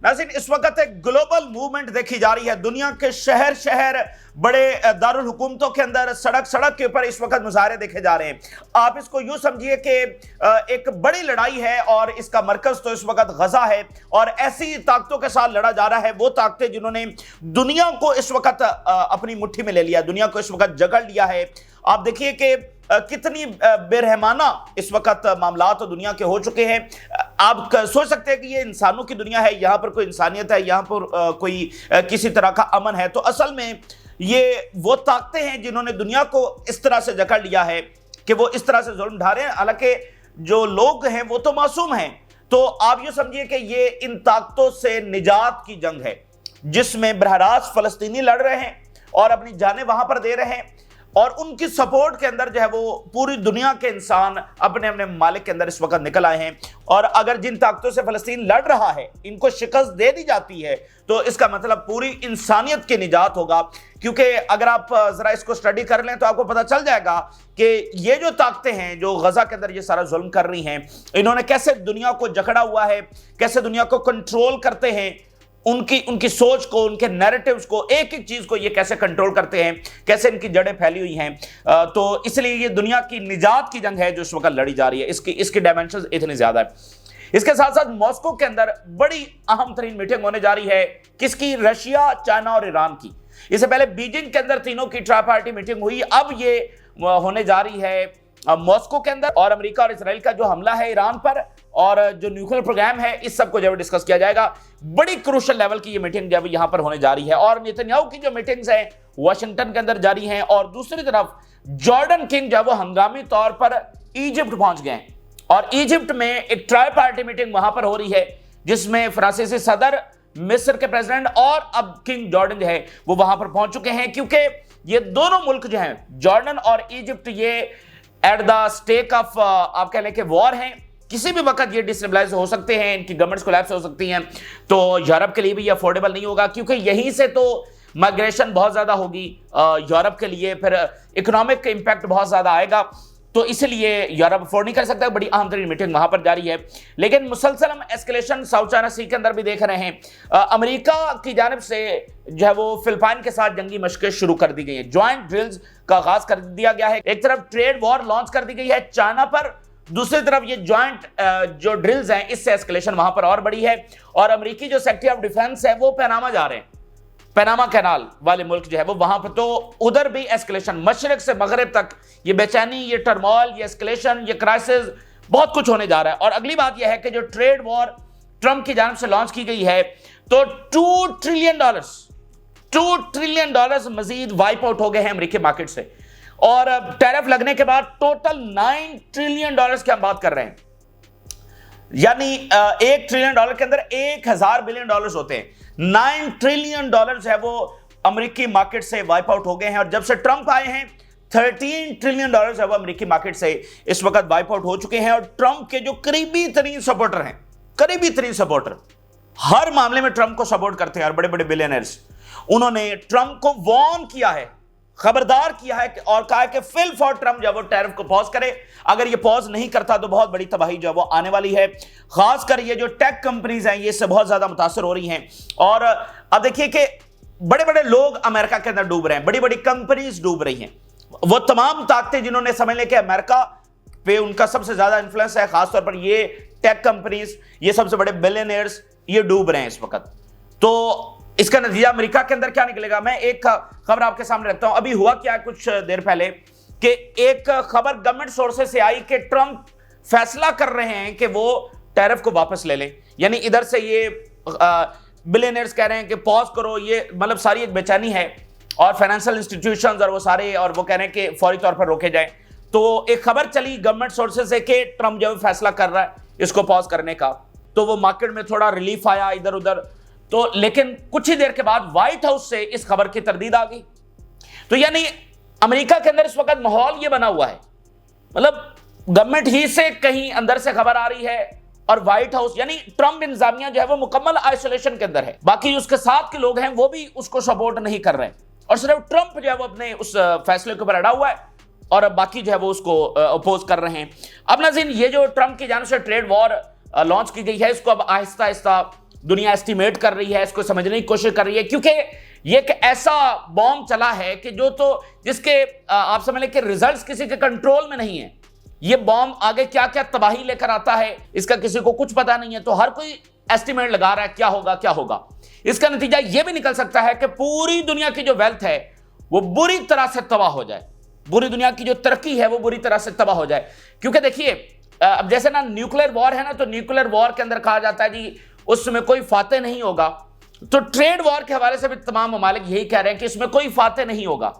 नाज़रीन, इस वक्त एक ग्लोबल मूवमेंट देखी जा रही है। दुनिया के शहर शहर, बड़े दारुल हुकूमतों के अंदर, सड़क सड़क के ऊपर इस वक्त मुजाहरे देखे जा रहे हैं। आप इसको यूं समझिए कि एक बड़ी लड़ाई है और इसका मरकज तो इस वक्त गजा है और ऐसी ताकतों के साथ लड़ा जा रहा है, वो ताकतें जिन्होंने दुनिया को इस वक्त अपनी मुट्ठी में ले लिया, दुनिया को इस वक्त जकड़ लिया है। आप देखिए कि कितनी बेरहमाना इस वक्त मामला तो दुनिया के हो चुके हैं। आप सोच सकते हैं कि ये इंसानों की दुनिया है, यहां पर कोई इंसानियत है, यहां पर कोई किसी तरह का अमन है। तो असल में ये वो ताकतें हैं जिन्होंने दुनिया को इस तरह से जकड़ लिया है कि वो इस तरह से जुल्म ढा रहे हैं। हालांकि जो लोग हैं वो तो मासूम हैं। तो आप ये समझिए कि ये इन ताकतों से निजात की जंग है, जिसमें बरह रास्त फलस्तीनी लड़ रहे हैं और अपनी जानें वहां पर दे रहे हैं, और उनकी सपोर्ट के अंदर जो है वो पूरी दुनिया के इंसान अपने अपने मालिक के अंदर इस वक्त निकल आए हैं। और अगर जिन ताकतों से फलस्तीन लड़ रहा है इनको शिकस्त दे दी जाती है तो इसका मतलब पूरी इंसानियत की निजात होगा। क्योंकि अगर आप जरा इसको स्टडी कर लें तो आपको पता चल जाएगा कि ये जो ताकतें हैं जो गजा के अंदर ये सारा जुल्म कर रही हैं, इन्होंने कैसे दुनिया को जकड़ा हुआ है, कैसे दुनिया को कंट्रोल करते हैं, उनकी सोच को, उनके नैरेटिव्स को, एक एक चीज को ये कैसे कंट्रोल करते हैं, कैसे इनकी जड़ें फैली हुई हैं। तो इसलिए ये दुनिया की निजात की जंग है जो इस वक्त लड़ी जा रही है। इसकी डायमेंशंस इतनी ज्यादा है। इसके साथ साथ मॉस्को के अंदर बड़ी अहम तरीन मीटिंग होने जा रही है। किसकी? रशिया, चाइना और ईरान की। इससे पहले बीजिंग के अंदर तीनों की ट्राइपार्टी मीटिंग हुई, अब ये होने जा रही है मॉस्को के अंदर। और अमेरिका और इसराइल का जो हमला है ईरान पर और जो न्यूक्लियर प्रोग्राम है, इस सब को जब डिस्कस किया जाएगा। बड़ी क्रूशियल लेवल की ये मीटिंग जब यहां पर होने जा रही है। और नेतन्याहू की जो मीटिंग्स हैं वाशिंगटन के अंदर जारी हैं, और दूसरी तरफ जॉर्डन किंग जो है वो हंगामी तौर पर इजिप्ट पहुंच गए हैं और इजिप्ट में एक ट्राई पार्टी मीटिंग वहां पर हो रही है, जिसमें फ्रांसीसी सदर, मिस्र के प्रेसिडेंट और अब किंग जॉर्डन जो है वो वहां पर पहुंच चुके हैं। क्योंकि ये दोनों मुल्क जो हैं, जॉर्डन और इजिप्ट, ये एट द स्टेक ऑफ आप कह लें कि वॉर हैं। किसी भी वक्त ये डिस्टेबलाइज हो सकते हैं, इनकी गवर्नमेंट्स कोलैप्स हो सकती हैं। तो यूरोप के लिए भी ये अफोर्डेबल नहीं होगा, क्योंकि यहीं से तो माइग्रेशन बहुत ज्यादा होगी यूरोप के लिए, फिर इकोनॉमिक इंपैक्ट बहुत ज्यादा आएगा। तो इसलिए यूरोप अफोर्ड नहीं कर सकता। बड़ी अहम तरीन मीटिंग वहां पर जारी है। लेकिन मुसलसल हम एस्केलेशन साउथ चाइना सी के अंदर भी देख रहे हैं। अमेरिका की जानिब से जो है वो फिलिपाइन के साथ जंगी मशकें शुरू कर दी गई हैं, ज्वाइंट ड्रिल्स का आगाज कर दिया गया है। एक तरफ ट्रेड वॉर लॉन्च कर दी गई है चाइना पर, दूसरी तरफ ये ज्वाइंट जो ड्रिल्स हैं, इससे एस्केलेशन वहां पर और बड़ी है। और अमेरिकी जो सेक्रेटरी ऑफ डिफेंस है वो पनामा जा रहे हैं, पनामा कैनाल वाले मुल्क जो है वो वहां पर, तो उधर भी एस्केलेशन, मशरक से मगरब तक ये बेचैनी, ये टर्मोइल, ये एस्केलेशन, ये क्राइसिस, बहुत कुछ होने जा रहा है। और अगली बात यह है कि जो ट्रेड वॉर ट्रंप की जानिब से लॉन्च की गई है, तो $2 ट्रिलियन मजीद वाइप आउट हो गए हैं अमेरिकी मार्केट से। और टैरिफ लगने के बाद टोटल $9 ट्रिलियन की हम बात कर रहे हैं। यानी $1 ट्रिलियन के अंदर 1000 बिलियन डॉलर्स होते हैं। $9 ट्रिलियन है वो अमेरिकी मार्केट से वाइप आउट हो गए हैं। और जब से ट्रंप आए हैं, $13 ट्रिलियन है वो अमेरिकी मार्केट से इस वक्त वाइप आउट हो चुके हैं। और ट्रंप के जो करीबी तरीन सपोर्टर हैं, करीबी तरीन सपोर्टर, हर मामले में ट्रंप को सपोर्ट करते हैं, और बड़े बड़े बिलियनर्स, उन्होंने ट्रंप को वार्न किया है, खबरदार किया है और कहा है कि फिल फॉर ट्रंप जो वो टैरिफ को पॉज करे। अगर ये पॉज नहीं करता तो बहुत बड़ी तबाही जो है वो आने वाली है। खासकर ये जो टेक कंपनीज हैं, ये इससे बहुत ज्यादा मुतासर हो रही हैं। और अब देखिए कि बड़े बड़े लोग अमेरिका के अंदर डूब रहे हैं, बड़ी बड़ी कंपनीज डूब रही हैं। वो तमाम ताकतें जिन्होंने समझ लें कि अमेरिका पे उनका सबसे ज्यादा इंफ्लुएंस है, खासतौर पर ये टेक कंपनीज, ये सबसे बड़े बिलियनियर्स, ये डूब रहे हैं इस वक्त। तो इसका नतीजा अमेरिका के अंदर क्या निकलेगा? मैं एक खबर आपके सामने रखता हूं। अभी हुआ क्या कुछ देर पहले कि एक खबर गवर्नमेंट सोर्सेस से आई कि ट्रंप फैसला कर रहे हैं कि वो टैरिफ को वापस ले लें। यानी इधर से ये बिलियनर्स कह रहे हैं कि पॉज करो, ये मतलब सारी एक बेचैनी है, और फाइनेंशियल इंस्टीट्यूशंस और वो सारे, और वो कह रहे हैं कि फौरी तौर पर रोके जाए। तो एक खबर चली गवर्नमेंट सोर्सेस से कि ट्रंप जो फैसला कर रहा है इसको पॉज करने का, तो वो मार्केट में थोड़ा रिलीफ आया इधर उधर। तो लेकिन कुछ ही देर के बाद व्हाइट हाउस से इस खबर की तरदीद आ गई। तो यानी अमेरिका के अंदर इस वक्त माहौल ये बना हुआ है, मतलब गवर्नमेंट ही से कहीं अंदर से खबर आ रही है, और व्हाइट हाउस यानी ट्रंप इंतजामिया जो है वो मुकम्मल आइसोलेशन के अंदर है। बाकी उसके साथ के लोग हैं वो भी उसको सपोर्ट नहीं कर रहे हैं, और सिर्फ ट्रंप जो है वो अपने उस फैसले के ऊपर अड़ा हुआ है, और बाकी जो है वो उसको अपोज कर रहे हैं। अब नाज़रीन, ये जो ट्रंप की जानिब से ट्रेड वॉर लॉन्च की गई है, इसको अब आहिस्ता आहिस्ता दुनिया एस्टिमेट कर रही है, इसको समझने की कोशिश कर रही है, क्योंकि ये एक ऐसा बॉम्ब चला है कि जिसके आप समझ लें कि रिजल्ट्स किसी के कंट्रोल में नहीं है। ये बॉम्ब आगे क्या क्या तबाही लेकर आता है, इसका किसी को कुछ पता नहीं है। तो हर कोई एस्टिमेट लगा रहा है क्या होगा क्या होगा। इसका नतीजा यह भी निकल सकता है कि पूरी दुनिया की जो वेल्थ है वो बुरी तरह से तबाह हो जाए, पूरी दुनिया की जो तरक्की है वो बुरी तरह से तबाह हो जाए। क्योंकि देखिए, अब जैसे ना न्यूक्लियर वॉर है ना, तो न्यूक्लियर वॉर के अंदर कहा जाता है जी उसमें कोई फाते नहीं होगा। तो ट्रेड वॉर के हवाले से भी तमाम ममालिक यही कह रहे हैं कि इसमें कोई फाते नहीं होगा,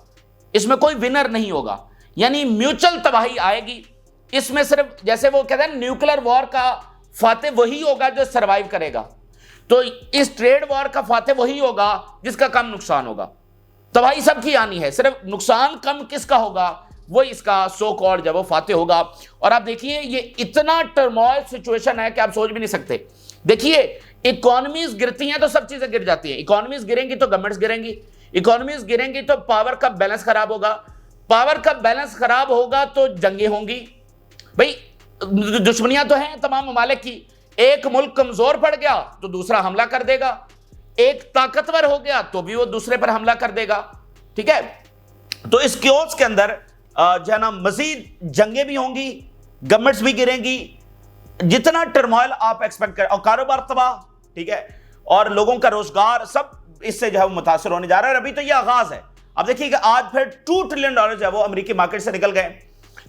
इसमें कोई विनर नहीं होगा, यानी म्यूचुअल तबाही आएगी। इसमें सिर्फ जैसे वो कहते हैं न्यूक्लियर वॉर का फाते वही होगा जो सरवाइव करेगा, तो इस ट्रेड वॉर का फाते वही होगा जिसका कम नुकसान होगा। तबाही सबकी आनी है, सिर्फ नुकसान कम किसका होगा, वो इसका सो कॉल्ड जब वो फाते होगा। और आप देखिए ये इतना टर्मोइल सिचुएशन है कि आप सोच भी नहीं सकते। देखिए, इकोनॉमीज गिरती हैं तो सब चीजें गिर जाती हैं। इकोनॉमीज गिरेंगी तो गवर्नमेंट्स गिरेंगी, इकोनॉमीज गिरेंगी तो पावर का बैलेंस खराब होगा, पावर का बैलेंस खराब होगा तो जंगें होंगी। भाई दुश्मनियां तो हैं तमाम ममालिक की। एक मुल्क कमजोर पड़ गया तो दूसरा हमला कर देगा, एक ताकतवर हो गया तो भी वो दूसरे पर हमला कर देगा। ठीक है, तो इस क्योस के अंदर जो है ना मजीद जंगें भी होंगी, गवर्नमेंट्स भी गिरेंगी, जितना टर्मोइल आप एक्सपेक्ट करें, और कारोबार तबाह। ठीक है, और लोगों का रोजगार सब इससे जो है वो मुतासर होने जा रहा है। अभी तो ये आगाज है। अब देखिए कि आज फिर $2 ट्रिलियन जो है वो अमेरिकी मार्केट से निकल गए,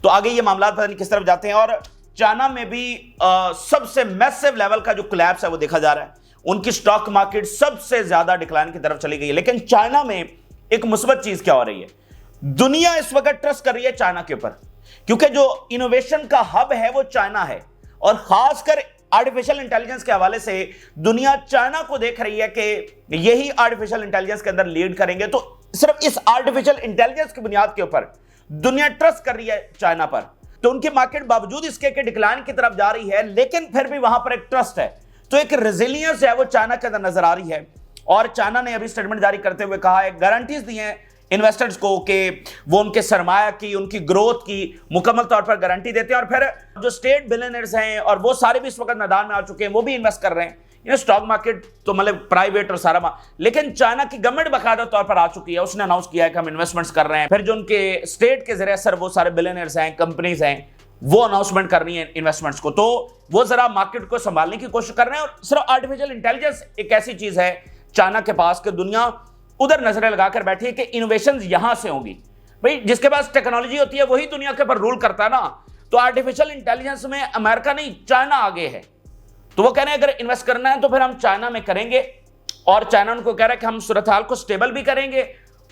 तो आगे ये मामला पता नहीं किस तरफ जाते हैं। और चाइना में भी सबसे मैसिव लेवल का जो कोलैप्स है वो देखा जा रहा है। उनकी स्टॉक मार्केट सबसे ज्यादा डिक्लाइन की तरफ चली गई है। लेकिन चाइना में एक मुस्बत चीज क्या हो रही है, दुनिया इस वक्त ट्रस्ट कर रही है चाइना के ऊपर, क्योंकि जो इनोवेशन का हब है वो चाइना है। और खासकर आर्टिफिशियल इंटेलिजेंस के हवाले से दुनिया चाइना को देख रही है कि यही आर्टिफिशियल इंटेलिजेंस के अंदर लीड करेंगे। तो सिर्फ इस आर्टिफिशियल इंटेलिजेंस की बुनियाद के ऊपर दुनिया ट्रस्ट कर रही है चाइना पर। तो उनकी मार्केट बावजूद इसके डिक्लाइन की तरफ जा रही है, लेकिन फिर भी वहां पर एक ट्रस्ट है। तो एक रेजिलियंस है वो चाइना के अंदर नजर आ रही है। और चाइना ने अभी स्टेटमेंट जारी करते हुए कहा है, गारंटीज दी हैं इन्वेस्टर्स को कि वो उनके सरमाया की, उनकी ग्रोथ की मुकम्मल तौर पर गारंटी देते हैं। और फिर जो स्टेट बिलियनर्स हैं और वो सारे भी इस वक्त मैदान में आ चुके हैं, वो भी इन्वेस्ट कर रहे हैं। स्टॉक मार्केट तो मतलब प्राइवेट और सारा, लेकिन चाइना की गवर्नमेंट बाकायदा तौर पर आ चुकी है, उसने अनाउंस किया है कि हम इन्वेस्टमेंट्स कर रहे हैं। फिर जो उनके स्टेट के जरिए सर वो सारे बिलियनर्स हैं, कंपनीज हैं, वो अनाउंसमेंट कर रही है इन्वेस्टमेंट्स को। तो वो जरा मार्केट को संभालने की कोशिश कर रहे हैं। और सिर्फ आर्टिफिशियल इंटेलिजेंस एक ऐसी चीज है चाइना के पास कि दुनिया उधर नजरें लगाकर बैठी है कि इनोवेशन यहां से होंगी। भाई जिसके पास टेक्नोलॉजी होती है वही दुनिया के ऊपर रूल करता है ना। तो आर्टिफिशियल इंटेलिजेंस में अमेरिका नहीं, चाइना आगे है। तो वो कह रहे हैं अगर इन्वेस्ट करना है तो फिर हम चाइना में करेंगे। और चाइना उनको कह रहा है कि हम सूरत हाल को स्टेबल भी करेंगे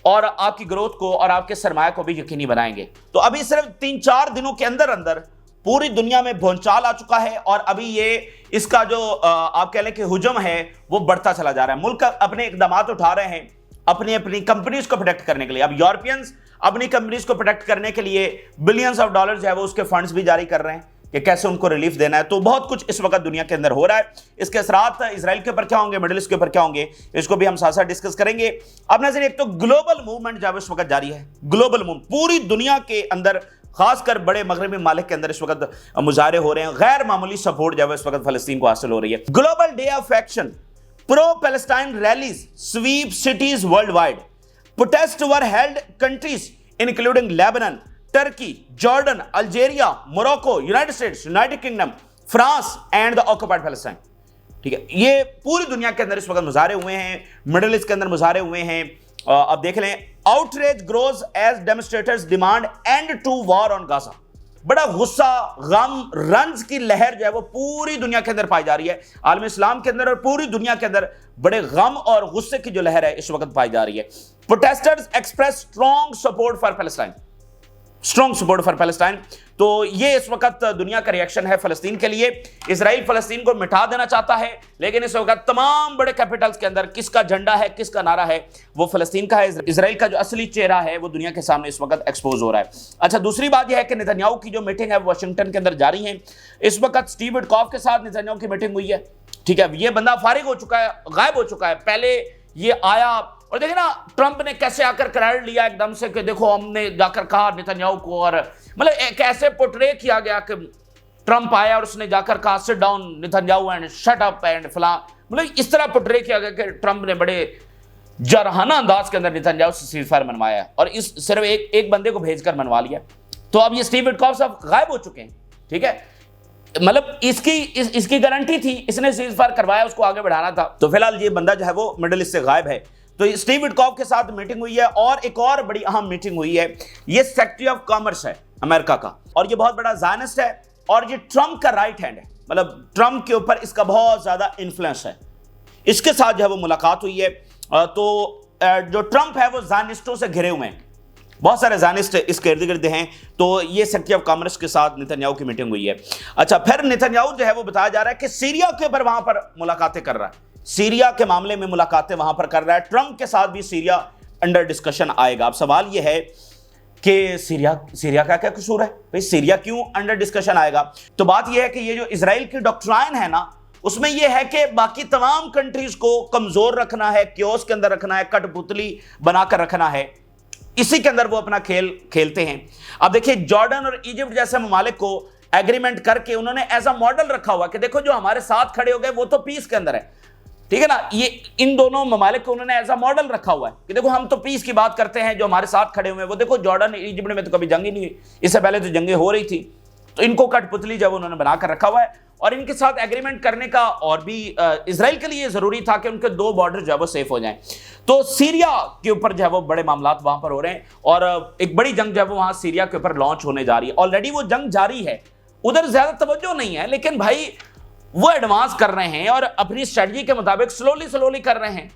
और आपकी ग्रोथ को और आपके सरमाया को भी यकीनी बनाएंगे। तो अभी सिर्फ 3-4 दिनों के अंदर अंदर पूरी दुनिया में भूचाल आ चुका है। और अभी ये इसका जो आप कह लें कि हुजम है वो बढ़ता चला जा रहा है। मुल्क अपने इकदाम उठा रहे हैं अपनी अपनी कंपनीज को प्रोटेक्ट करने के लिए। अब यूरोपियंस अपनी कंपनीज को प्रोटेक्ट करने के लिए बिलियंस ऑफ डॉलर्स है वो उसके फंड्स भी जारी कर रहे हैं कि कैसे उनको रिलीफ देना है। तो बहुत कुछ इस वक्त दुनिया के अंदर हो रहा है। इसके असरात इजराइल के ऊपर क्या होंगे, मिडिल ईस्ट के ऊपर क्या होंगे, इसको भी हम साथ साथ डिस्कस करेंगे। अब नजर एक तो ग्लोबल मूवमेंट जब इस वक्त जारी है, ग्लोबल मूवमेंट पूरी दुनिया के अंदर, खासकर बड़े मगरबी मालिक के अंदर इस वक्त मुजाहरे हो रहे हैं। गैर मामूली सपोर्ट जब इस वक्त फलस्तीन को हासिल हो रही है। Global day of action, pro Palestine rallies sweep cities world wide, protest were held countries including Lebanon, Turkey, Jordan, Algeria, Morocco, United States, United Kingdom, France and the occupied Palestine. ठीक है, ये पूरी दुनिया के अंदर इस वक्त मुजाहरे हुए हैं, मिडिल ईस्ट के अंदर मुजाहरे हुए हैं। अब देख लें, outrage grows as demonstrators demand end to war on Gaza. बड़ा गुस्सा, गम, रंज की लहर जो है वो पूरी दुनिया के अंदर पाई जा रही है। आलम इस्लाम के अंदर और पूरी दुनिया के अंदर बड़े गम और गुस्से की जो लहर है इस वक्त पाई जा रही है। Protesters express strong support for Palestine, strong support for Palestine. तो ये इस वक्त दुनिया का रिएक्शन है फलस्तीन के लिए। इजराइल फलस्तीन को मिटा देना चाहता है, लेकिन इस वक्त तमाम बड़े कैपिटल्स के अंदर किसका झंडा है, किसका नारा है, वो फलस्तीन का है। इजराइल का जो असली चेहरा है वो दुनिया के सामने इस वक्त एक्सपोज हो रहा है। अच्छा, दूसरी बात यह है कि नेतन्याहू की जो मीटिंग है वाशिंगटन के अंदर जारी है। इस वक्त स्टीव विटकॉफ के साथ नेतन्याहू की मीटिंग हुई है। ठीक है, ये बंदा फारिग हो चुका है, गायब हो चुका है। पहले ये आया और देखिए ना ट्रंप ने कैसे आकर क्रेडिट लिया एकदम से कि देखो हमने जाकर कहा नेतन्याहू को, और मतलब कैसे पोर्ट्रे किया गया कि ट्रंप आया और उसने जाकर कहा sit down Netanyahu and shut up and फला, मतलब इस तरह पोर्ट्रे किया गया कि ट्रंप ने बड़े जरहाना अंदाज के अंदर नेतन्याहू से सीज़फायर मनवाया और इस सिर्फ एक बंदे को भेजकर मनवा लिया। तो अब ये स्टीव विटकॉफ साहब गायब हो चुके हैं, ठीक है, मतलब इसकी गारंटी थी, इसने सीज़फायर करवाया, उसको आगे बढ़ाना था। तो फिलहाल ये बंदा जो है वो मिडिल ईस्ट से गायब है। तो स्टीव विटकॉफ के साथ मीटिंग हुई है और एक और बड़ी अहम मीटिंग हुई है, ये सेक्रेटरी ऑफ कॉमर्स है अमेरिका का और ये बहुत बड़ा ज़ायनिस्ट है और ये ट्रंप का राइट हैंड है, मतलब ट्रंप के ऊपर इसका बहुत ज्यादा इन्फ्लुएंस है। इसके साथ जो है वो मुलाकात हुई है। तो जो ट्रंप है वो ज़ायनिस्टों से घिरे हुए हैं, बहुत सारे ज़ायनिस्ट इसके इर्द गिर्द हैं। तो ये सेक्रेटरी ऑफ कॉमर्स के साथ नेतन्याहू की मीटिंग हुई है। अच्छा, फिर नेतन्याहू जो है वो बताया जा रहा है कि सीरिया के ऊपर वहां पर मुलाकातें कर रहा है, सीरिया के मामले में मुलाकातें वहां पर कर रहा है। ट्रंप के साथ भी सीरिया अंडर डिस्कशन आएगा। अब सवाल यह है कि सीरिया का क्या कसूर है भाई, सीरिया क्यों अंडर डिस्कशन आएगा? तो बात यह है कि ये जो इजराइल की डॉक्ट्राइन है ना, उसमें यह है कि बाकी तमाम कंट्रीज को कमजोर रखना है, क्योस के अंदर रखना है, कठपुतली बनाकर रखना है, इसी के अंदर वो अपना खेल खेलते हैं। अब देखिए, जॉर्डन और इजिप्ट जैसे ममालिक को एग्रीमेंट करके उन्होंने एज अ मॉडल रखा हुआ कि देखो जो हमारे साथ खड़े हो गए वो तो पीस के अंदर है, ठीक है ना। ये इन दोनों ममालिक को उन्होंने एज अ मॉडल रखा हुआ है कि देखो हम तो पीस की बात करते हैं, जो हमारे साथ खड़े हुए हैं वो देखो जॉर्डन इजिप्ट में तो कभी जंग ही नहीं हुई, इससे पहले तो जंगें हो रही थी। तो इनको कठपुतली जब उन्होंने बनाकर रखा हुआ है और इनके साथ एग्रीमेंट करने का और भी इजराइल के लिए जरूरी था कि उनके दो बॉर्डर जो है वो सेफ हो जाएं। तो सीरिया के ऊपर जो है वो बड़े मामलात वहां पर हो रहे हैं और एक बड़ी जंग जो है वो वहां सीरिया के ऊपर लॉन्च होने जा रही है। ऑलरेडी वो जंग जारी है, उधर ज्यादा तवज्जो नहीं है, लेकिन भाई वो एडवांस कर रहे हैं और अपनी स्ट्रेटजी के मुताबिक स्लोली कर रहे हैं।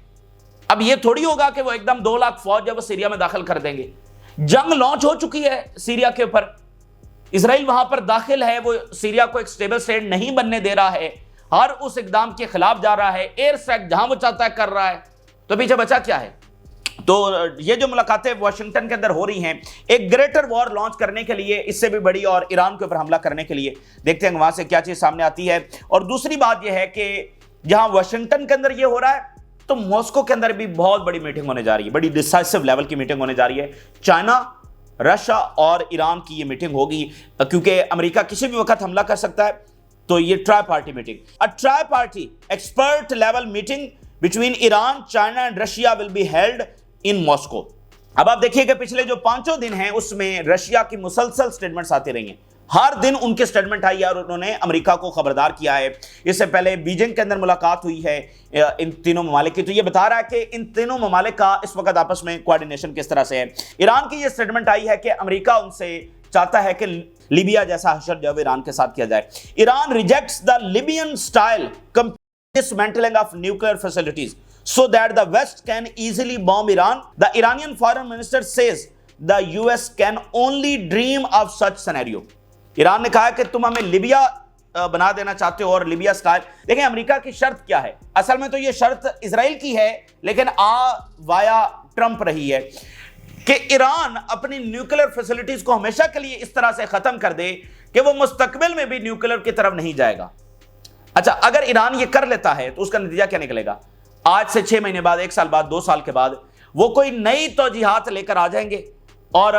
अब ये थोड़ी होगा कि वो एकदम 2 लाख फौज जब वो सीरिया में दाखिल कर देंगे। जंग लॉन्च हो चुकी है सीरिया के ऊपर, इजराइल वहां पर दाखिल है, वो सीरिया को एक स्टेबल स्टेट नहीं बनने दे रहा है, हर उस इकदाम के खिलाफ जा रहा है, एयर स्ट्राइक जहां वो चाहता है कर रहा है। तो पीछे बचा क्या है? तो ये जो मुलाकातें वाशिंगटन के अंदर हो रही हैं एक ग्रेटर वॉर लॉन्च करने के लिए, इससे भी बड़ी, और ईरान के ऊपर हमला करने के लिए, देखते हैं वहां से क्या चीज सामने आती है। और दूसरी बात यह है कि जहां वाशिंगटन के अंदर ये हो रहा है तो मॉस्को के अंदर भी बहुत बड़ी मीटिंग होने जा रही है, बड़ी डिसाइसिव लेवल की मीटिंग होने जा रही है। चाइना, रशिया और ईरान की ये मीटिंग होगी क्योंकि अमेरिका किसी भी वक्त हमला कर सकता है। तो ये try party meeting, a try party expert level meeting between Iran, China and Russia will be held in Moscow. अब आप देखिए कि पिछले जो 5 दिन हैं उसमें रशिया की मुसलसल स्टेटमेंट्स आती रही हैं, हर दिन उनके स्टेटमेंट आई है और उन्होंने अमेरिका को खबरदार किया है। इससे पहले बीजिंग के अंदर मुलाकात हुई है इन तीनों ममालिक की, तो ये बता रहा है कि इन तीनों ममालिक का इस वक्त आपस में कोऑर्डिनेशन किस तरह से है। ईरान की ये स्टेटमेंट आई है कि अमेरिका उनसे चाहता है कि लीबिया जैसा हशर जो ईरान के साथ किया जाए। Iran rejects the Libyan style dismantling of nuclear facilities so that the West can easily bomb Iran. The Iranian foreign minister says the US can only dream of such scenario. Iran ने कहा कि तुम हमें लिबिया बना देना चाहते हो और लिबिया स्टाइल। देखें अमेरिका की शर्त क्या है, असल में तो ये शर्त इजराइल की है लेकिन वाया ट्रंप रही है कि ईरान अपनी न्यूक्लियर फैसिलिटीज को हमेशा के लिए इस तरह से खत्म कर दे कि वो मुस्तकबिल में भी न्यूक्लियर की तरफ नहीं जाएगा। अच्छा, अगर ईरान ये कर लेता है तो उसका नतीजा क्या निकलेगा? आज से 6 महीने बाद, 1 साल बाद, 2 साल के बाद वो कोई नई तौजीहात लेकर आ जाएंगे और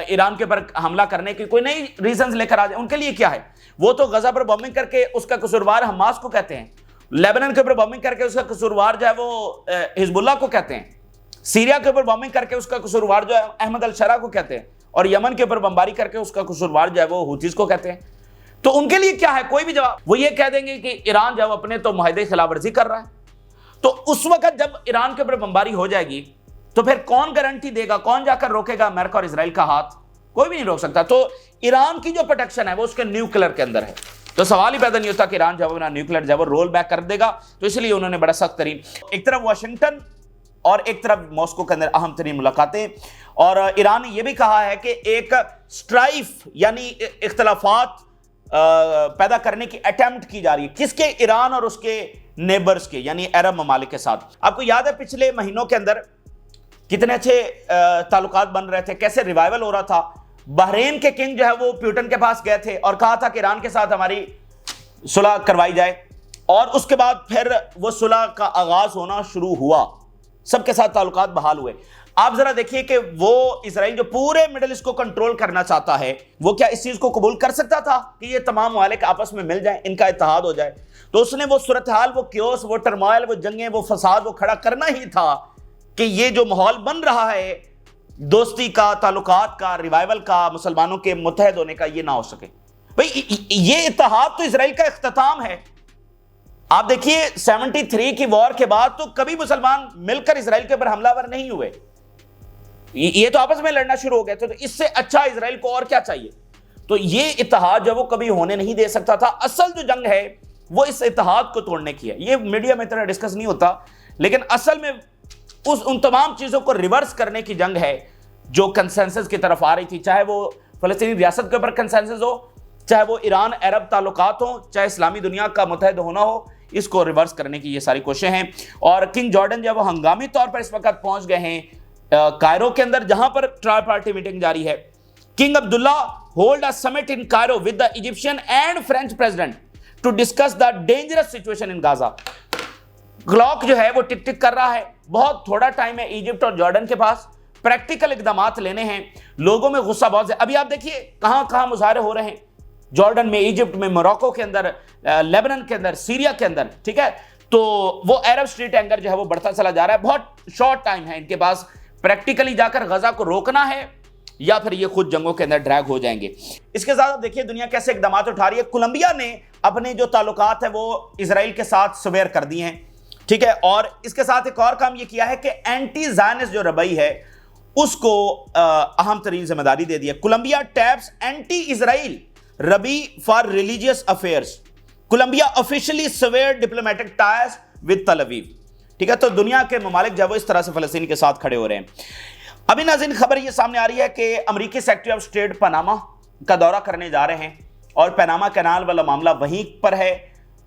ईरान के ऊपर हमला करने की कोई नई रीजंस लेकर आ जाए। उनके लिए क्या है? वो तो गजा पर बॉम्बिंग करके उसका कसूरवार हमास को कहते हैं, लेबनान के ऊपर बॉम्बिंग करके उसका कसूरवार जो है वो हिजबुल्लाह को कहते हैं, सीरिया के ऊपर बॉम्बिंग करके उसका कसूरवार जो है अहमद अल शरा को कहते हैं, और यमन के ऊपर बमबारी करके उसका कसूरवार जो है वो हुतीज को कहते हैं। तो उनके लिए क्या है? कोई भी जवाब। वो ये कह देंगे कि ईरान जब अपने तो मुआहदे की खिलाफवर्जी कर रहा है, तो उस वक्त जब ईरान के ऊपर बमबारी हो जाएगी तो फिर कौन गारंटी देगा, कौन जाकर रोकेगा अमेरिका और इजराइल का हाथ? कोई भी नहीं रोक सकता। तो ईरान की जो प्रोटेक्शन है वो उसके न्यूक्लियर के अंदर है। तो सवाल ही पैदा नहीं होता कि ईरान जब अपना न्यूक्लियर जब रोल बैक कर देगा। तो इसलिए उन्होंने बड़ा सख्त तरीन, एक तरफ वाशिंगटन और एक तरफ मॉस्को के अंदर अहम तरीन मुलाकातें। और ईरान ने यह भी कहा है कि एक स्ट्राइफ यानी इख्तलाफात पैदा करने की अटेम्प्ट की जा रही है। किसके? ईरान और उसके नेबर्स के, यानी अरब ममालिक के साथ। आपको याद है पिछले महीनों के अंदर कितने अच्छे ताल्लुकात बन रहे थे, कैसे रिवाइवल हो रहा था। बहरीन के किंग जो है वो प्यूटन के पास गए थे और कहा था कि ईरान के साथ हमारी सुलह करवाई जाए, और उसके बाद फिर वो सुलह का आगाज होना शुरू हुआ। सबके साथ ताल्लुकात बहाल हुए। आप जरा देखिए कि वो इजराइल जो पूरे मिडिल ईस्ट को कंट्रोल करना चाहता है, वो क्या इस चीज को कबूल कर सकता था कि ये तमाम ममालिक आपस में मिल जाएं, इनका इत्तेहाद हो जाए? तो उसने वो सूरत हाल, वो क्योस, वो टर्मोइल, वो जंगें, वो फसाद वो खड़ा करना ही था कि ये जो माहौल बन रहा है दोस्ती का, ताल्लुकात का, रिवाइवल का, मुसलमानों के मुत्तहद होने का, ये ना हो सके। भाई ये इत्तेहाद तो इजराइल का इख्तिताम है। आप देखिए 73 की वॉर के बाद तो कभी मुसलमान मिलकर इजराइल के ऊपर हमलावर नहीं हुए, ये तो आपस में लड़ना शुरू हो गए थे। तो इससे अच्छा इजराइल को और क्या चाहिए? तो ये इत्तेहाद जो वो कभी होने नहीं दे सकता था। असल जो जंग है वो इस इत्तेहाद को तोड़ने की है। ये मीडिया में इतना डिस्कस नहीं होता, लेकिन असल में उन तमाम चीजों को रिवर्स करने की जंग है जो कंसेंसस की तरफ आ रही थी। चाहे वो फलस्तीनी रियासत के ऊपर कंसेंसस हो, चाहे वो ईरान अरब ताल्लुकात हो, चाहे इस्लामी दुनिया का मुत्तहद होना हो, इसको रिवर्स करने की ये सारी कोशिशें हैं। और किंग जॉर्डन जो है वो हंगामी तौर पर इस वक्त पहुंच गए हैं कायरो के अंदर, जहां पर ट्राई पार्टी मीटिंग जारी है। King Abdullah hold a summit in Cairo with the Egyptian and French president to discuss the dangerous situation in Gaza. Clock जो है वो टिक टिक कर रहा है, बहुत थोड़ा टाइम है इजिप्ट और जॉर्डन के पास, प्रैक्टिकल इकदामात लेने हैं। लोगों में गुस्सा बहुत है। अभी आप देखिए कहां कहां मुजाहरे हो रहे हैं, जॉर्डन में, इजिप्ट में, मोरक्को के अंदर, लेबनान के अंदर, सीरिया के अंदर, ठीक है। तो वो अरब स्ट्रीट एंगर जो है वो बढ़ता चला जा रहा है। बहुत शॉर्ट टाइम है इनके पास, प्रैक्टिकली जाकर गजा को रोकना है या फिर ये खुद जंगों के अंदर ड्रैग हो जाएंगे। इसके साथ आप देखिए दुनिया कैसे इकदाम उठा रही है। कोलंबिया ने अपने जो ताल्लुकात है वो इजराइल के साथ सवेयर कर दिए हैं, ठीक है। और इसके साथ एक और काम ये किया है कि एंटी ज़ायनिस्ट जो रवैया है उसको अहम तरीन जिम्मेदारी दे दी है। Colombia taps anti Israel rabbi for religious affairs. Colombia officially severs diplomatic ties with Tel Aviv, ठीक है। तो दुनिया के ममालिक जब वो इस तरह से फलस्तीन के साथ खड़े हो रहे हैं। अभी नाज़रीन खबर ये सामने आ रही है कि अमेरिकी सेक्रेटरी ऑफ स्टेट पनामा का दौरा करने जा रहे हैं और पनामा कैनाल वाला मामला वहीं पर है,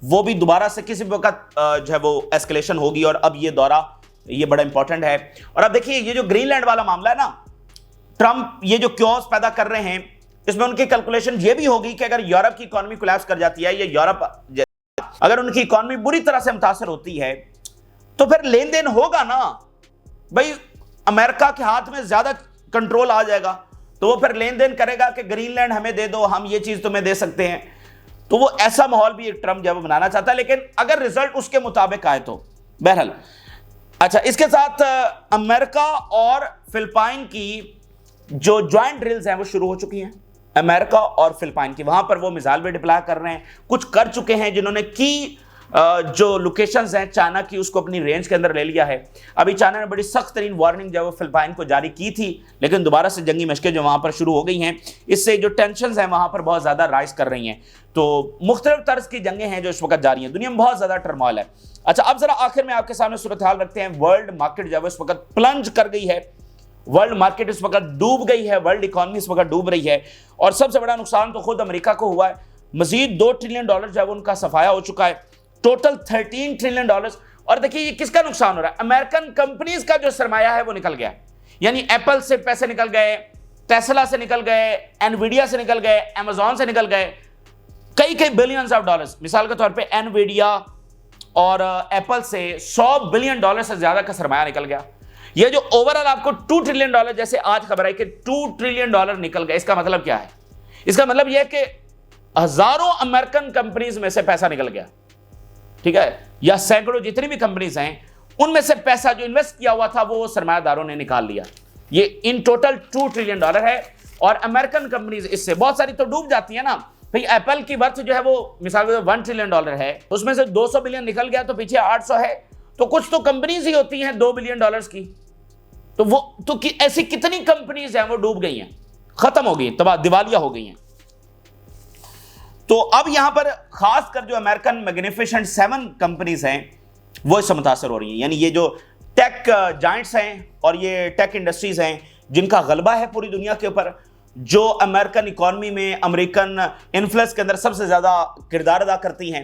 वो भी दोबारा से किसी वक्त जो है वो एस्केलेशन होगी और अब ये दौरा ये बड़ा इंपॉर्टेंट है। और अब देखिए ये जो ग्रीनलैंड वाला मामला है ना, ट्रंप ये जो क्योस पैदा कर रहे हैं, इसमें उनकी कैलकुलेशन ये भी होगी कि अगर यूरोप की इकोनॉमी कोलैप्स कर जाती है, या यूरोप अगर उनकी इकोनॉमी बुरी तरह से मुतासर होती है, तो फिर लेन देन होगा ना भाई, अमेरिका के हाथ में ज्यादा कंट्रोल आ जाएगा, तो वो फिर लेन देन करेगा कि ग्रीनलैंड हमें दे दो, हम ये चीज तुम्हें दे सकते हैं। तो वो ऐसा माहौल भी एक ट्रंप जब बनाना चाहता है, लेकिन अगर रिजल्ट उसके मुताबिक आए तो बहरहाल। अच्छा, इसके साथ अमेरिका और फिलिपाइन की जो ज्वाइंट ड्रिल्स हैं वो शुरू हो चुकी हैं, अमेरिका और फिलिपाइन की। वहां पर वो मिसाइल भी डिप्लॉय कर रहे हैं, कुछ कर चुके हैं जिन्होंने की जो लोकेशंस हैं चाइना की उसको अपनी रेंज के अंदर ले लिया है। अभी चाइना ने बड़ी सख्त तरीन वार्निंग जो है वो फिलिपाइन को जारी की थी, लेकिन दोबारा से जंगी मशकें जो वहां पर शुरू हो गई हैं, इससे जो टेंशंस हैं वहां पर बहुत ज्यादा राइज कर रही हैं। तो मुख्तलिफ तर्ज की जंगें हैं जो इस वक्त जारी हैं, दुनिया में बहुत ज्यादा टर्मोइल है। अच्छा, अब जरा आखिर में आपके सामने सूरत हाल रखते हैं। वर्ल्ड मार्केट जो है इस वक्त प्लंज कर गई है, वर्ल्ड मार्केट इस वक्त डूब गई है, वर्ल्ड इकोनॉमी इस वक्त डूब रही है। और सबसे बड़ा नुकसान तो खुद अमेरिका को हुआ है, मजीद $2 ट्रिलियन जो है उनका सफाया हो चुका है, टोटल $13 ट्रिलियन। और देखिए ये किसका नुकसान हो रहा है, अमेरिकन कंपनीज का जो सरमाया है वो निकल गया। यानी एप्पल से पैसे निकल गए, टेस्ला से निकल गए, एनवीडिया से निकल गए, अमेजॉन से निकल गए, कई बिलियंस ऑफ डॉलर्स। मिसाल के तौर पे एनवीडिया और एप्पल से $100 बिलियन से ज्यादा का सरमाया निकल गया। ये जो ओवरऑल आपको $2 ट्रिलियन, जैसे आज खबर आई कि $2 ट्रिलियन निकल गए, इसका मतलब क्या है? इसका मतलब यह कि हजारों अमेरिकन कंपनीज में से पैसा निकल गया, ठीक है, या सैकड़ों जितनी भी कंपनीज हैं उनमें से पैसा जो इन्वेस्ट किया हुआ था वो सरमायादारों ने निकाल लिया। ये इन टोटल $2 ट्रिलियन है। और अमेरिकन कंपनीज इससे बहुत सारी तो डूब जाती है ना भाई। एप्पल की वर्थ जो है वो मिसाल के $1 ट्रिलियन है, उसमें से 200 बिलियन निकल गया तो पीछे 800 है, तो कुछ तो कंपनीज ही होती हैं $2 बिलियन की। तो वो तो ऐसी कितनी कंपनीज हैं वो डूब गई हैं, खत्म हो गई, तबाह दिवालिया हो गई हैं। तो अब यहां पर खासकर जो अमेरिकन मैग्निफिसेंट 7 कंपनीज हैं वो इससे मुतासर हो रही हैं। यानी ये जो टेक जायंट्स हैं और ये टेक इंडस्ट्रीज हैं जिनका गलबा है पूरी दुनिया के ऊपर, जो अमेरिकन इकोनॉमी में अमेरिकन इन्फ्लुएंस के अंदर सबसे ज्यादा किरदार अदा करती हैं,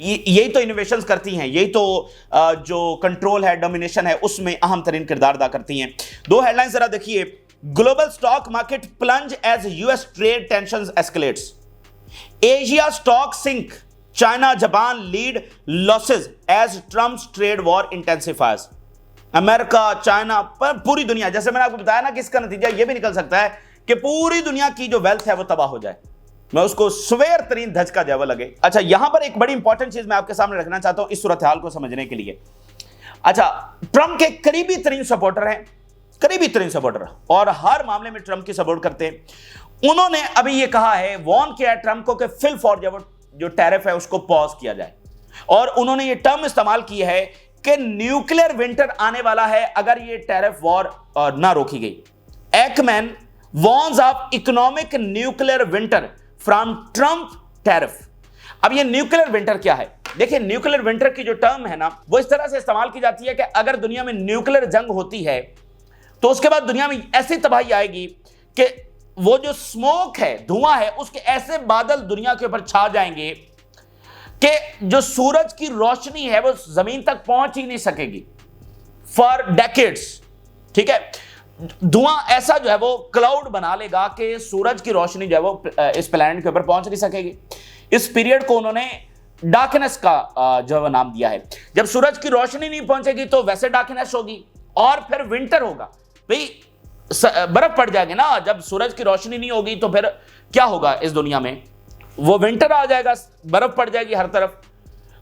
यही तो इनोवेशंस करती हैं, यही तो जो कंट्रोल है, डोमिनेशन है, उसमें अहम तरीन किरदार अदा करती हैं। 2 हेडलाइंस जरा देखिए। Global stock market plunge as US trade tensions escalates. Asia stock sink. China, Japan lead losses as Trump's trade war intensifies. America, China, पर पूरी दुनिया, जैसे मैंने आपको बताया ना कि इसका नतीजा यह भी निकल सकता है कि पूरी दुनिया की जो वेल्थ है वो तबाह हो जाए। मैं उसको स्वेर तरीन धचका जब लगे। अच्छा, यहां पर एक बड़ी इंपॉर्टेंट चीज मैं आपके सामने रखना चाहता हूं इस सूरत हाल को समझने के लिए। अच्छा, ट्रंप के करीबी तरीन सपोर्टर हैं, करीबी तरीन सपोर्टर, और हर मामले में ट्रंप की सपोर्ट करते हैं। उन्होंने अभी ये कहा है, वॉर्न किया है ट्रंप को कि फिल फॉर जो टैरिफ है उसको पॉज किया जाए, और उन्होंने ये टर्म इस्तेमाल की है कि न्यूक्लियर विंटर आने वाला है अगर ये टैरिफ वॉर ना रोकी गई। Ekman warns of economic nuclear winter from Trump tariff. अब ये न्यूक्लियर विंटर क्या है? देखिए, न्यूक्लियर विंटर की जो टर्म है ना, वो इस तरह से इस्तेमाल की जाती है कि अगर दुनिया में न्यूक्लियर जंग होती है तो उसके बाद दुनिया में ऐसी तबाही आएगी कि वो जो स्मोक है, धुआं है, उसके ऐसे बादल दुनिया के ऊपर छा जाएंगे कि जो सूरज की रोशनी है वो जमीन तक पहुंच ही नहीं सकेगी फॉर डेकेड्स। ठीक है, धुआं ऐसा जो है वो क्लाउड बना लेगा कि सूरज की रोशनी जो है वो इस प्लैनेट के ऊपर पहुंच नहीं सकेगी। इस पीरियड को उन्होंने डार्कनेस का जो है नाम दिया है। जब सूरज की रोशनी नहीं पहुंचेगी तो वैसे डार्कनेस होगी, और फिर विंटर होगा। भाई, बर्फ पड़ जाएगी ना, जब सूरज की रोशनी नहीं होगी तो फिर क्या होगा इस दुनिया में? वो विंटर आ जाएगा, बर्फ पड़ जाएगी हर तरफ।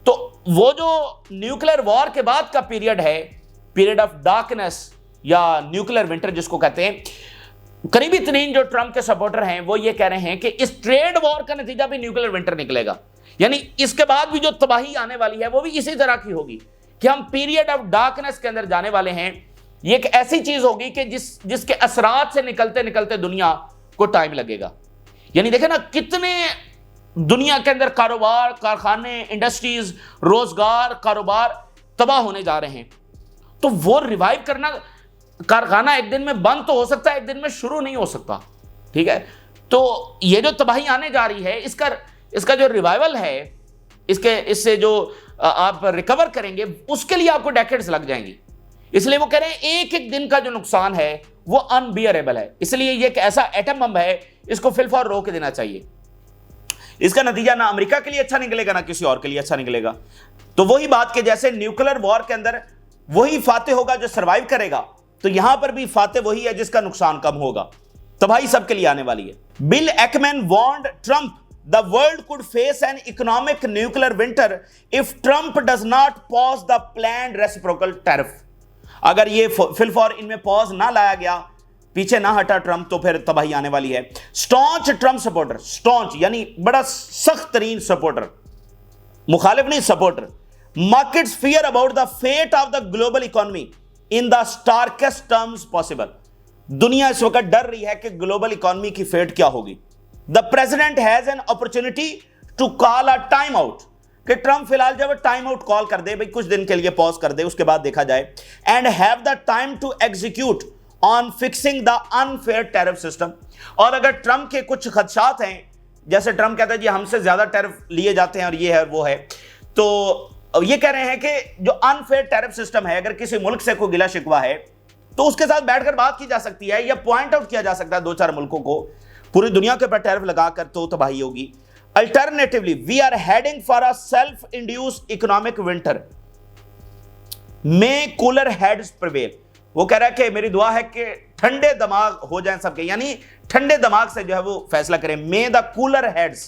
तो वो जो न्यूक्लियर वॉर के बाद का पीरियड है, पीरियड ऑफ डार्कनेस या न्यूक्लियर विंटर जिसको कहते हैं, करीबी तरीन जो ट्रंप के सपोर्टर हैं वो ये कह रहे हैं कि इस ट्रेड वॉर का नतीजा भी न्यूक्लियर विंटर निकलेगा। यानी इसके बाद भी जो तबाही आने वाली है वो भी इसी तरह की होगी कि हम पीरियड ऑफ डार्कनेस के अंदर जाने वाले हैं। ये एक ऐसी चीज होगी कि जिसके असरात से निकलते निकलते दुनिया को टाइम लगेगा। यानी देखे ना, कितने दुनिया के अंदर कारोबार, कारखाने, इंडस्ट्रीज, रोजगार, कारोबार तबाह होने जा रहे हैं। तो वो रिवाइव करना, कारखाना एक दिन में बंद तो हो सकता है, एक दिन में शुरू नहीं हो सकता। ठीक है, तो ये जो तबाही आने जा रही है, इसका जो रिवाइवल है, इससे जो आप रिकवर करेंगे, उसके लिए आपको डेकेड्स लग जाएंगी। इसलिए वो कह रहे हैं एक एक दिन का जो नुकसान है वो अनबियरेबल है। इसलिए ये एक ऐसा एटम बम है, इसको फिल फॉर रोक देना चाहिए। इसका नतीजा ना अमेरिका के लिए अच्छा निकलेगा ना किसी और के लिए अच्छा निकलेगा। तो वही बात कि जैसे न्यूक्लियर वॉर के अंदर वही फाते होगा जो सरवाइव करेगा, तो यहां पर भी फाते वही है जिसका नुकसान कम होगा। तबाही सबके लिए आने वाली है। Bill Ackman warned Trump the world could face an economic nuclear winter if Trump does not pause the planned reciprocal tariff. अगर ये फिल फॉर इनमें पॉज ना लाया गया, पीछे ना हटा ट्रंप, तो फिर तबाही आने वाली है। स्टॉन्च ट्रंप सपोर्टर, स्टॉन्च यानी बड़ा सख्त तरीन सपोर्टर, मुखालिफ नहीं, supporter, markets fear about the fate of the global economy in the starkest terms possible. दुनिया इस वक्त डर रही है कि ग्लोबल इकोनॉमी की फेट क्या होगी। The president has an opportunity to call a time out, कि ट्रंप फिलहाल जब टाइम आउट कॉल कर दे, भाई कुछ दिन के लिए पॉज कर दे, उसके बाद देखा जाए, and have the time to execute on fixing the unfair tariff system. और अगर ट्रंप के कुछ खदशात हैं, जैसे ट्रंप कहता है जी हमसे ज्यादा टैरिफ लिए जाते हैं और ये है वो है, तो ये कह रहे हैं कि जो अनफेयर टैरिफ सिस्टम है, अगर किसी मुल्क से कोई गिला शिकवा है तो उसके साथ बैठकर बात की जा सकती है, या पॉइंट आउट किया जा सकता है दो चार मुल्कों को, पूरी दुनिया के ऊपर टैरिफ लगाकर तो तबाही होगी। Alternatively we are heading for a self induced economic winter, may cooler heads prevail. वो कह रहा है कि मेरी दुआ है कि ठंडे दिमाग हो जाएं सबके, यानी ठंडे दिमाग से जो है वो फैसला करें। मे द कूलर हेड्स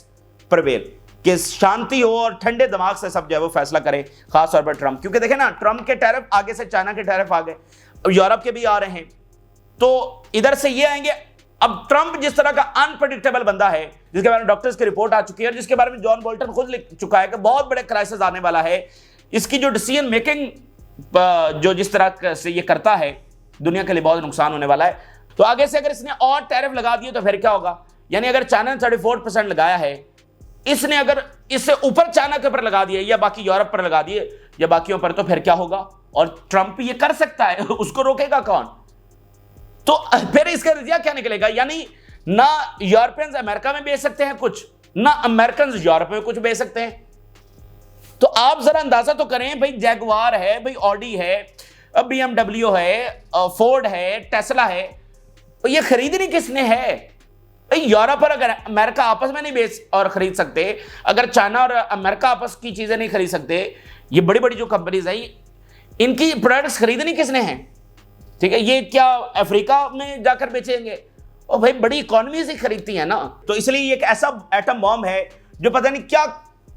प्रिवेल, कि शांति हो और ठंडे दिमाग से सब जो है वो फैसला करें, खासतौर पर ट्रंप। क्योंकि देखें ना, ट्रंप के टैरिफ आगे से चाइना के टैरिफ आ गए, यूरोप के भी आ रहे हैं, तो इधर से ये आएंगे। अब ट्रंप जिस तरह का अनप्रेडिक्टेबल बंदा है, जिसके बारे में डॉक्टर्स की रिपोर्ट आ चुकी है और जिसके बारे में जॉन बोल्टन खुद लिख चुका है कि बहुत बड़े क्राइसिस आने वाला है, इसकी जो डिसीजन मेकिंग जो जिस तरह से ये करता है, दुनिया के लिए बहुत नुकसान होने वाला है। तो आगे से अगर इसने और टैरिफ लगा दिए तो फिर क्या होगा? यानी अगर चाइना ने 34% लगाया है, इसने अगर इससे ऊपर चाइना के ऊपर लगा दिए या बाकी यूरोप पर लगा दिए या बाकियों पर, तो फिर क्या होगा? और ट्रंप ये कर सकता है, उसको रोकेगा कौन? तो फिर इसका नतीजा क्या निकलेगा? यानी ना यूरोपियंस अमेरिका में बेच सकते हैं कुछ, ना अमेरिकन यूरोप में कुछ बेच सकते हैं। तो आप जरा अंदाजा तो करें, भाई जैगवार है, भाई ऑडी है, BMW है, फोर्ड है, टेस्ला है, तो ये खरीदनी किसने है? यूरोप और अगर अमेरिका आपस में नहीं बेच और खरीद सकते, अगर चाइना और अमेरिका आपस की चीजें नहीं खरीद सकते, ये बड़ी बड़ी जो कंपनीज हैं, इनकी प्रोडक्ट्स खरीदनी किसने हैं? ठीक है, ये क्या अफ्रीका में जाकर बेचेंगे? और भाई बड़ी इकोनॉमी से खरीदती है ना। तो इसलिए ये एक ऐसा एटम बॉम्ब है जो पता नहीं क्या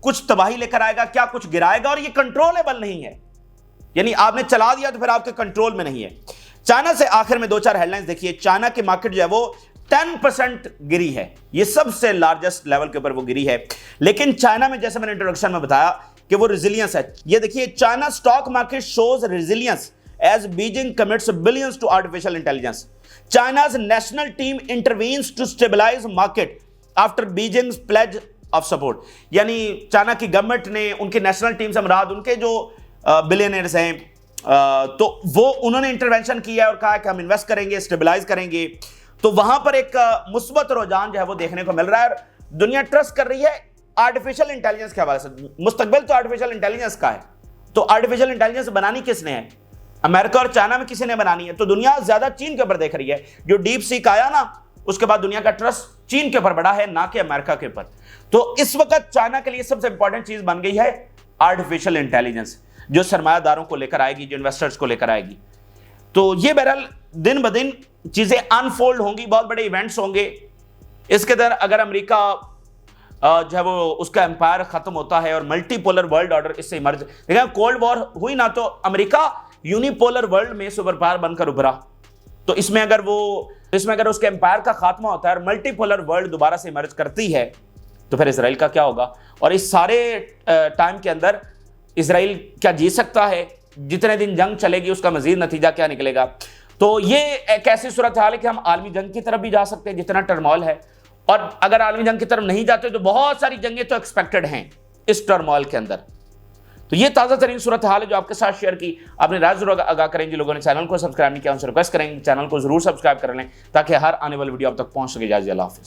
कुछ तबाही लेकर आएगा, क्या कुछ गिराएगा, और ये कंट्रोलेबल नहीं है। यानी आपने चला दिया तो फिर आपके कंट्रोल में नहीं है। चाइना से आखिर में 2-4 हेडलाइंस देखिए। चाइना की मार्केट जो है वो 10% गिरी है, ये सबसे लार्जेस्ट लेवल के ऊपर वो गिरी है। लेकिन चाइना में जैसे मैंने इंट्रोडक्शन में बताया कि वो रिजिलियंस है। ये देखिए, China stock market shows resilience as Beijing commits billions to artificial intelligence. China's national team intervenes to stabilize market after Beijing's pledge of support। यानी चाइना की गवर्नमेंट ने, उनकी नेशनल टीम से मुराद उनके जो बिलियनर्स हैं, तो वो उन्होंने इंटरवेंशन किया है और कहा कि हम इन्वेस्ट करेंगे, स्टेबलाइज करेंगे। तो वहां पर एक मुस्बत रुझान जो है वो देखने को मिल रहा है। दुनिया ट्रस्ट कर रही है आर्टिफिशियल इंटेलिजेंस के हवाले से। मुस्तकबिल तो आर्टिफिशियल इंटेलिजेंस का है, तो आर्टिफिशियल इंटेलिजेंस बनानी किसने है? अमेरिका और चाइना में किसी ने बनानी है। तो दुनिया ज्यादा चीन के ऊपर देख रही है। जो डीप सीक आया ना, उसके बाद दुनिया का ट्रस्ट चीन के ऊपर बढ़ा है, ना कि अमेरिका के ऊपर। तो इस वक्त चाइना के लिए सबसे इंपॉर्टेंट चीज बन गई है आर्टिफिशियल इंटेलिजेंस, जो सरमायादारों को लेकर आएगी, जो इन्वेस्टर्स को लेकर आएगी। तो ये बहरहाल दिन ब दिन चीजें अनफोल्ड होंगी, बहुत बड़े इवेंट्स होंगे। इसके अंदर अगर अमेरिका जो है वो उसका एम्पायर खत्म होता है और मल्टीपोलर वर्ल्ड ऑर्डर इससे इमर्ज, देखिए कोल्ड वॉर हुई ना, तो अमेरिका यूनिपोलर वर्ल्ड में सुपर पावर बनकर उभरा। तो इसमें अगर उसके एम्पायर का खात्मा होता है और मल्टीपोलर वर्ल्ड दोबारा से इमर्ज करती है, तो फिर इजराइल का क्या होगा? और इस सारे टाइम के अंदर इजराइल क्या जी सकता है? जितने दिन जंग चलेगी उसका मजीद नतीजा क्या निकलेगा? तो ये एक ऐसी सूरत हाल है कि हम आलमी जंग की तरफ भी जा सकते हैं, जितना टर्मोल है। और अगर आलमी जंग की तरफ नहीं जाते तो बहुत सारी जंगें तो एक्सपेक्टेड हैं इस टर्मोल के अंदर। तो ये ताज़ा तरीन सूरत हाल है जो आपके साथ शेयर की। आपने राज जरूर आगाह करें। जिन लोगों ने चैनल को सब्सक्राइब नहीं किया उनसे रिक्वेस्ट करेंगे चैनल को जरूर सब्सक्राइब कर लें, ताकि हर आने वाली वीडियो आप तक पहुंच सके। अल्लाह हाफिज़।